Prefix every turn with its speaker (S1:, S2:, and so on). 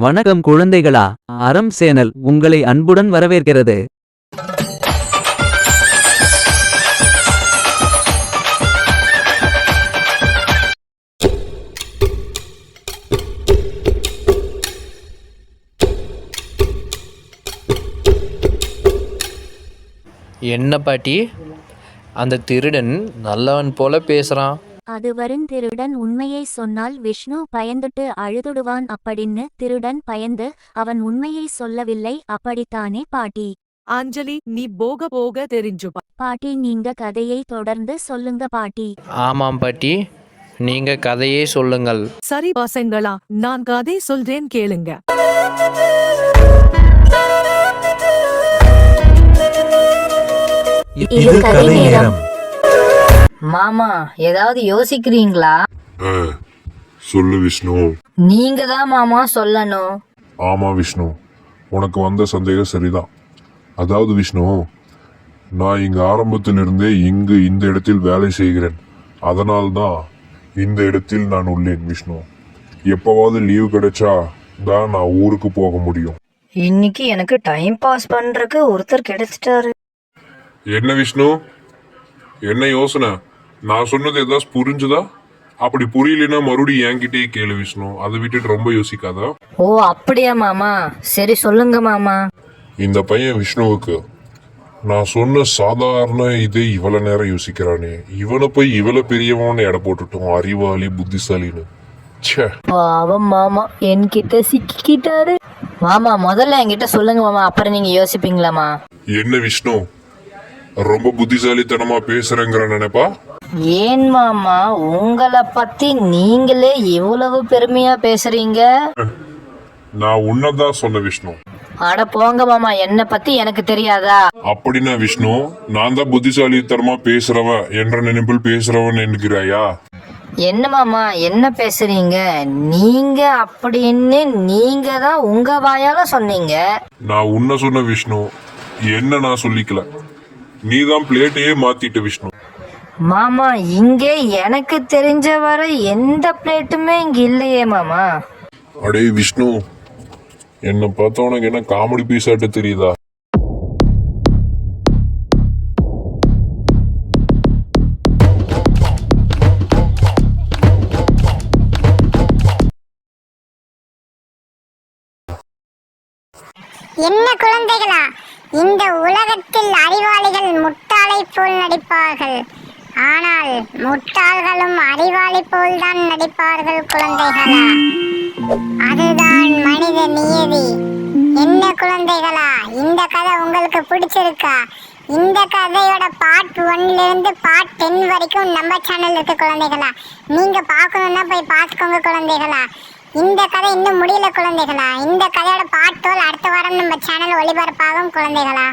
S1: வணக்கம் குழந்தைகளா. அறம் சேனல் உங்களை அன்புடன் வரவேற்கிறது.
S2: என்ன பாட்டி, அந்த திருடன் நல்லவன் போல பேசுறான்.
S3: அது திருடன் உண்மையை சொன்னால் விஷ்ணு பயந்துட்டு அழுதுடுவான் அப்படின்னு திருடன் பயந்து அவன் உண்மையை சொல்லவில்லை. அப்படித்தானே பாட்டி?
S4: அஞ்சலி, நீ போக போக தெரிஞ்சுப்பா.
S3: பாட்டி, நீங்க கதையை தொடர்ந்து சொல்லுங்க பாட்டி.
S2: ஆமாம் பாட்டி, நீங்க கதையே சொல்லுங்கள்.
S4: சரி பசங்களா, நான் கதை சொல்றேன் கேளுங்க.
S1: இது கதை நேரம்.
S5: மாமா, ஏதாவது யோசிக்கிறீங்களா?
S6: சொல்லு விஷ்ணு.
S5: நீங்க தான் மாமா சொல்லணும்.
S6: ஆமா விஷ்ணு, உனக்கு வந்த சந்தேகம் சரிதான். அதாவது விஷ்ணு, நான் இங்க ஆரம்பத்திலிருந்தே இந்த இடத்தில் வேலை செய்கிறேன். அதனால்தான் இந்த இடத்தில் நான் உள்ளேன் விஷ்ணு. எப்பவாவது லீவு கிடைச்சா தான் நான் ஊருக்கு போக முடியும்.
S5: இன்னைக்கு எனக்கு டைம் பாஸ் பண்றதுக்கு ஒருத்தர் கிடைச்சிட்டாரு.
S6: என்ன விஷ்ணு, என்ன யோசனை? நான் சொன்னது ஏதாவது புரிஞ்சுதா? அப்படி புரியலன்னா மறுபடியும் என்கிட்டயே கேளு விஷ்ணு. அதை விட்டுட்டு ரொம்ப யோசிக்காதா.
S5: ஓ அப்படியா மாமா? சரி சொல்லுங்க மாமா.
S6: இந்த பையன் விஷ்ணுவுக்கு நான் சொன்ன சாதாரண இதே இவ்வளவு நேரம் யோசிக்கிறானே, இவனை போய் இவ்வளவு பெரியவன எடை போட்டுட்டோம், அறிவாளி புத்திசாலின்னு.
S5: பாவம் மாமா, என்கிட்ட சிக்கிக்கிட்டாரு. மாமா, முதல்ல என்கிட்ட சொல்லுங்க மாமா, அப்புறம் நீங்க யோசிப்பீங்களாமா?
S6: என்ன விஷ்ணு, ரொம்ப புத்திசாலித்தனமா பேசுறேங்கிற நினைப்பா?
S5: ஏன் மாமா, உங்களை பத்தி நீங்களே இவ்வளவு பெருமையா பேசுறீங்க?
S6: நான் உன்னதான் சொன்ன விஷ்ணு.
S5: அட போங்க மாமா, என்ன பத்தி எனக்கு தெரியாதா?
S6: அப்படின்னா விஷ்ணு, நான் தான் புத்திசாலித்தனமா பேசுறவன் என்ற நினைப்பில் பேசுறவன் என்கிறாயா?
S5: என்ன மாமா, என்ன பேசுறீங்க நீங்க? அப்படின்னு நீங்க தான் உங்க வாயால சொன்னீங்க.
S6: நான் உன்ன சொன்ன விஷ்ணு, என்ன நான் சொல்லிக்கல. நீதான் பிளேட்டையே மாத்திட்ட விஷ்ணு.
S5: மாமா, இங்கே எனக்கு தெரிஞ்ச வரை எந்த பிளேட்டுமே இங்க இல்லையே மாமா.
S6: அடே விஷ்ணு, என்ன பார்த்தா உனக்கு என்ன காமெடி பீஸாட்டு தெரியுதா?
S7: என்ன குழந்தைகளா, இந்த உலகத்தில் அறிவாளிகள் முட்டாளை போல் நடிப்பார்கள், ஆனால் முட்டாள்களும் அறிவாளி போல் தான் நடிப்பார்கள் குழந்தைகளா. அதுதான் மனித நியதி. என்ன குழந்தைகளா, இந்த கதை உங்களுக்கு பிடிச்சிருக்கா? இந்த கதையோட பார்ட் 1ல இருந்து பார்ட் 10 வரைக்கும் நம்ம சேனல் இருக்கு குழந்தைகளா. நீங்க பார்க்கணும்னா போய் பார்த்துக்கோங்க குழந்தைகளா. இந்த கதை இன்னும் முடியல குழந்தைகளா. இந்த கதையோட பார்ட் 12 அடுத்த வாரம் நம்ம சேனல் ஒளிபரப்பாகும் குழந்தைகளா.